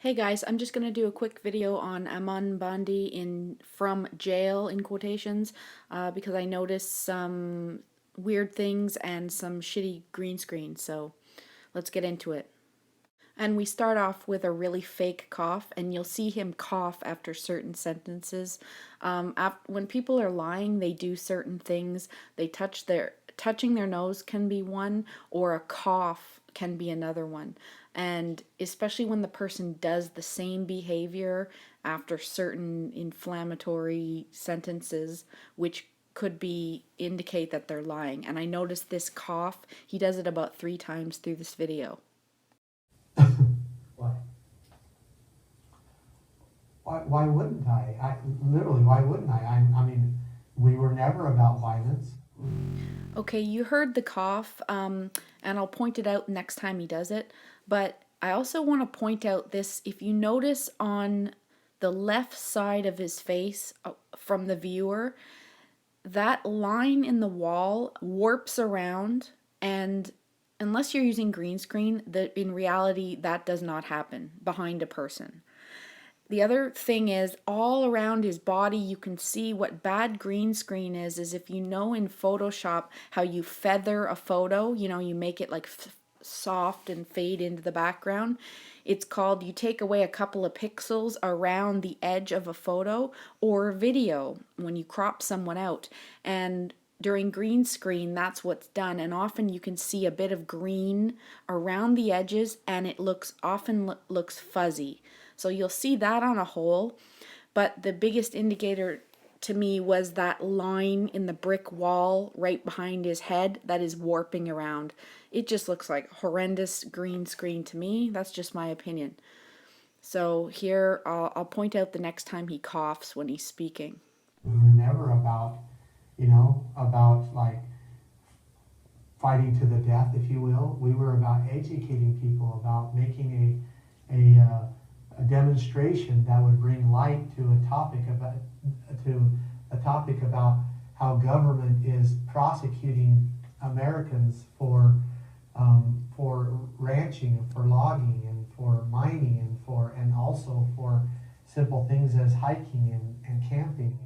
Hey guys, I'm just going to do a quick video on Ammon Bundy from jail in quotations because I noticed some weird things and some shitty green screen. So let's get into it. And we start off with a really fake cough, and you'll see him cough after certain sentences. When people are lying, they do certain things. They touching their nose can be one, or a cough can be another one. And especially when the person does the same behavior after certain inflammatory sentences, which could be indicate that they're lying. And I noticed this cough, he does it about 3 times through this video. Why? Why wouldn't I? Literally, why wouldn't I mean, we were never about violence. Okay, you heard the cough, and I'll point it out next time he does it. But I also want to point out this, if you notice on the left side of his face from the viewer, that line in the wall warps around, and unless you're using green screen, in reality that does not happen behind a person. The other thing is, all around his body you can see what bad green screen is if you know in Photoshop how you feather a photo, you make it like soft and fade into the background. It's called, you take away a couple of pixels around the edge of a photo or video when you crop someone out. And during green screen, that's what's done. And often you can see a bit of green around the edges, and it often looks fuzzy. So you'll see that on a whole. But the biggest indicator to me was that line in the brick wall right behind his head that is warping around. It just looks like horrendous green screen to me. That's just my opinion. So here, I'll point out the next time he coughs when he's speaking. We were never about, about like fighting to the death, if you will. We were about educating people, about making a demonstration that would bring light to a topic about how government is prosecuting Americans for ranching and for logging and for mining and also for simple things as hiking and camping.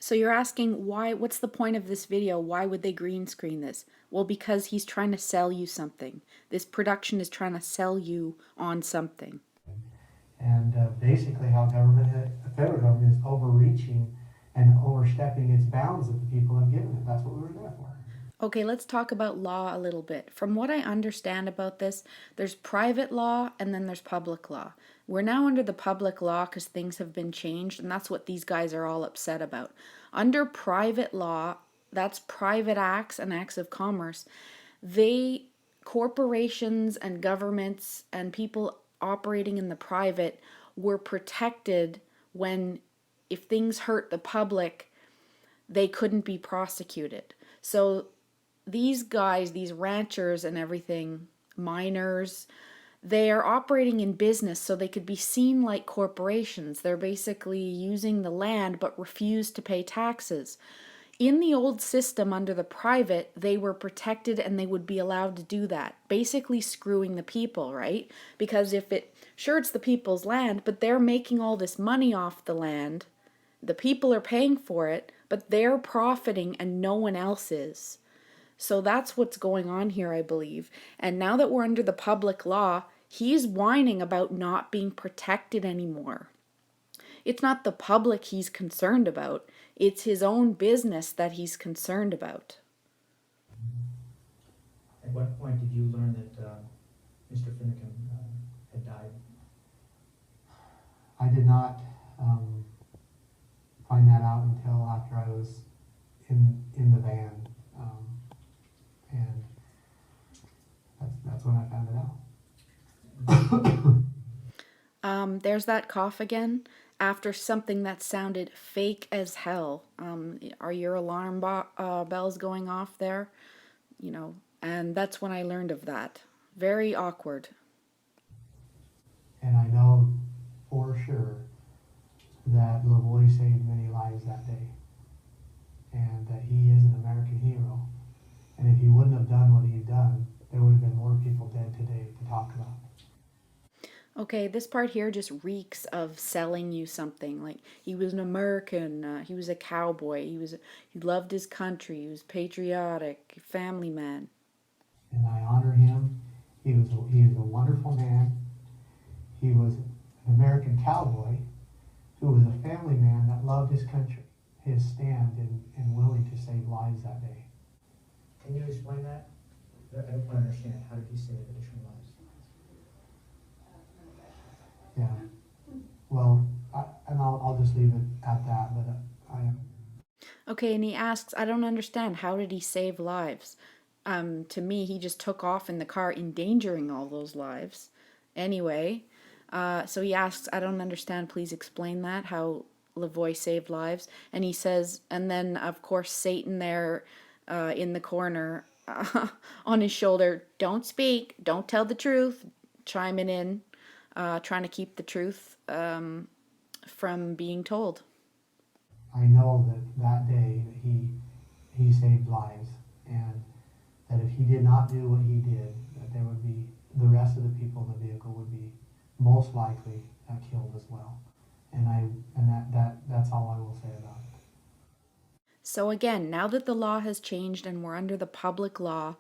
So you're asking what's the point of this video? Why would they green screen this? Well, because he's trying to sell you something. This production is trying to sell you on something. And basically how the federal government is overreaching and overstepping its bounds that the people have given it. That's what we were there for. Okay, let's talk about law a little bit. From what I understand about this, there's private law and then there's public law. We're now under the public law because things have been changed, and that's what these guys are all upset about. Under private law, that's private acts and acts of commerce. Corporations and governments and people operating in the private were protected when, if things hurt the public, they couldn't be prosecuted. So these guys, these ranchers and everything, miners, they are operating in business so they could be seen like corporations. They're basically using the land but refuse to pay taxes. In the old system under the private, they were protected and they would be allowed to do that, basically screwing the people, right? Because it's the people's land, but they're making all this money off the land. The people are paying for it, but they're profiting and no one else is. So that's what's going on here, I believe. And now that we're under the public law, he's whining about not being protected anymore. It's not the public he's concerned about. It's his own business that he's concerned about. At what point did you learn that Mr. Finnegan had died? I did not find that out until after I was in the van, and that's when I found it out. There's that cough again after something that sounded fake as hell. Are your alarm bells going off there? And that's when I learned of that. Very awkward. And I know for sure that LaVoy saved many lives that day, and that he is an American hero. And if he wouldn't have done what he'd done, there would have been more people dead today to talk about. Okay, this part here just reeks of selling you something. Like he was an American, he was a cowboy, he loved his country, he was patriotic, family man. And I honor him. He was a wonderful man. He was an American cowboy who was a family man that loved his country, his stand and willing to save lives that day. Can you explain that? I don't quite understand. How did he save additional lives? Yeah. Well, I'll just leave it at that. But I am. Okay, and he asks, I don't understand. How did he save lives? To me, he just took off in the car, endangering all those lives. Anyway, so he asks, I don't understand. Please explain that, how LaVoy saved lives. And he says, and then, of course, Satan there in the corner on his shoulder, don't speak, don't tell the truth, chiming in, trying to keep the truth from being told. I know that that day that he saved lives, and that if he did not do what he did, that there would be the rest of the people in the vehicle would be most likely killed as well. And that's all I will say about it. So again, now that the law has changed and we're under the public law,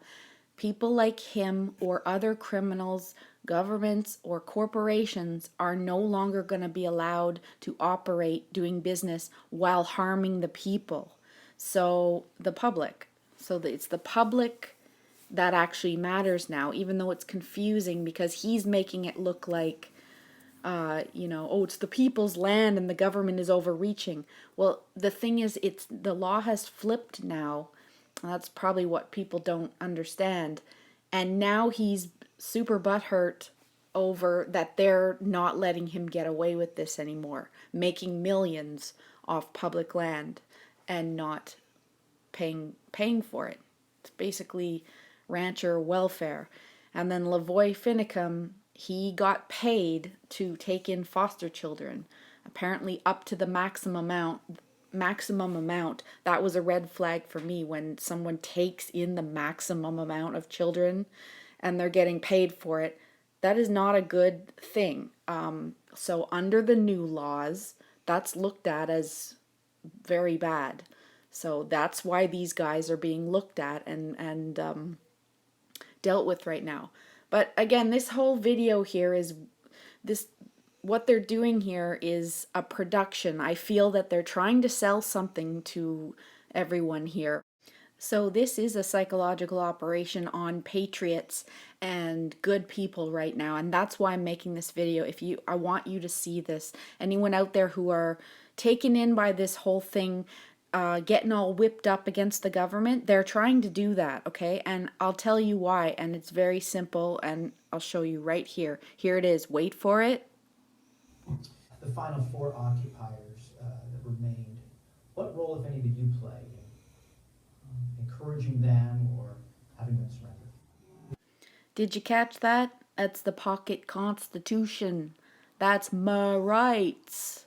people like him or other criminals, governments, or corporations are no longer going to be allowed to operate doing business while harming the people. So the public. So it's the public that actually matters now, even though it's confusing because he's making it look like oh, it's the people's land and the government is overreaching. Well, the thing is, it's the law has flipped now. That's probably what people don't understand. And now he's super butthurt over that they're not letting him get away with this anymore, making millions off public land and not paying for it. It's basically rancher welfare. And then LaVoy Finicum, he got paid to take in foster children, apparently up to the maximum amount. That was a red flag for me when someone takes in the maximum amount of children and they're getting paid for it. That is not a good thing. So under the new laws, that's looked at as very bad. So that's why these guys are being looked at and dealt with right now. But again, this whole video here is this what they're doing here is a production. I feel that they're trying to sell something to everyone here. So this is a psychological operation on patriots and good people right now, and that's why I'm making this video. I want you to see this. Anyone out there who are taken in by this whole thing, getting all whipped up against the government, they're trying to do that, okay? And I'll tell you why, and it's very simple, and I'll show you right here. Here it is. Wait for it. The final four occupiers that remained, what role, if any, did you play in encouraging them or having them surrender? Did you catch that? That's the pocket constitution. That's my rights.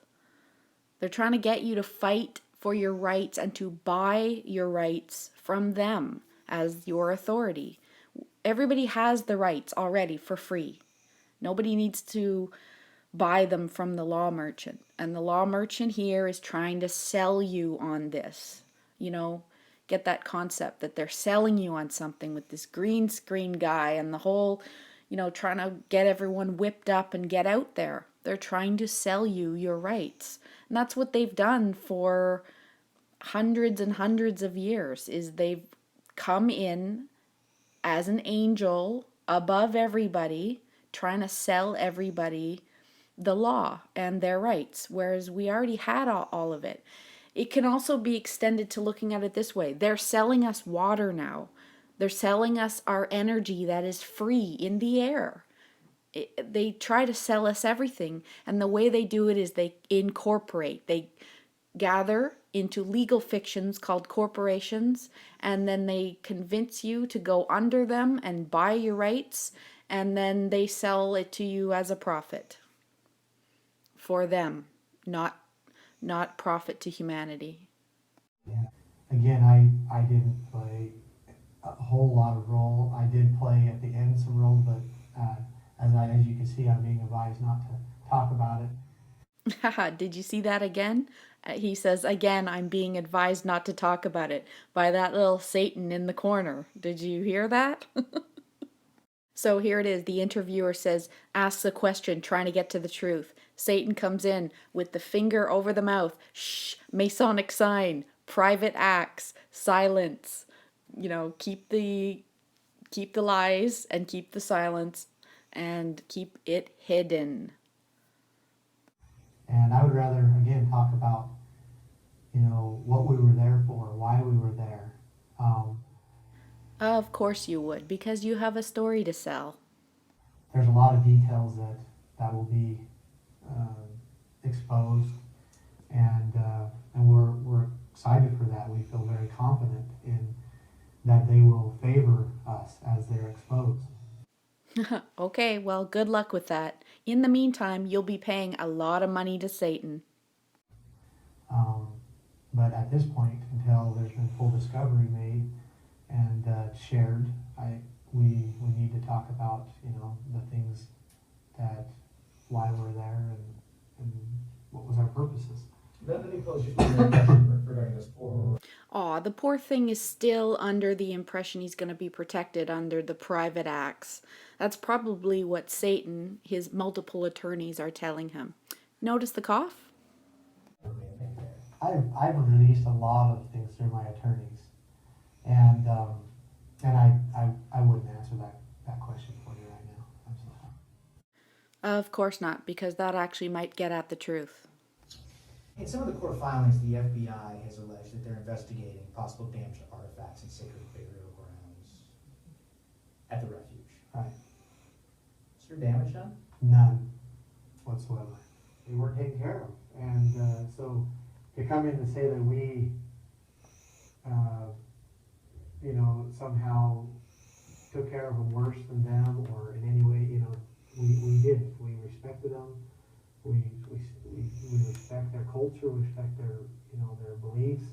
They're trying to get you to fight for your rights and to buy your rights from them as your authority. Everybody has the rights already for free. Nobody needs to buy them from the law merchant. And the law merchant here is trying to sell you on this. Get that concept that they're selling you on something with this green screen guy and the whole, trying to get everyone whipped up and get out there. They're trying to sell you your rights. And that's what they've done for hundreds and hundreds of years, is they've come in as an angel above everybody, trying to sell everybody the law and their rights, whereas we already had all of it. It can also be extended to looking at it this way. They're selling us water now. They're selling us our energy that is free in the air. They try to sell us everything, and the way they do it is they gather into legal fictions called corporations, and then they convince you to go under them and buy your rights, and then they sell it to you as a profit for them, not profit to humanity. Yeah. Again, I didn't play a whole lot of role. I did play at the end some role, but as you can see, I'm being advised not to talk about it. Haha, did you see that again? He says, again, I'm being advised not to talk about it by that little Satan in the corner. Did you hear that? So here it is. The interviewer says, asks a question, trying to get to the truth. Satan comes in with the finger over the mouth. Shh, Masonic sign, private acts, silence. You know, keep the lies and keep the silence and keep it hidden. And I would rather, again, talk about, what we were there for, why we were there. Of course you would, because you have a story to sell. There's a lot of details that will be exposed, and we're excited for that. We feel very confident in that they will favor us as they're exposed. Okay, well, good luck with that. In the meantime, you'll be paying a lot of money to Satan. Um, but at this point, until there's been full discovery made and shared, we need to talk about the things that why we're there and what was our purposes. Let me pose just one more question regarding this poor. Aw, the poor thing is still under the impression he's going to be protected under the private acts. That's probably what Satan, his multiple attorneys, are telling him. Notice the cough? I've released a lot of things through my attorneys, and I wouldn't answer that question for you right now. I'm sorry. Of course not, because that actually might get at the truth. In some of the court filings, the FBI has alleged that they're investigating possible damage to artifacts and sacred burial grounds at the refuge. Right. Is there damage done? None whatsoever. They weren't taken care of, and so to come in and say that we, somehow took care of them worse than them, or in any way, we didn't. We respected them. We respect their culture. We respect their beliefs.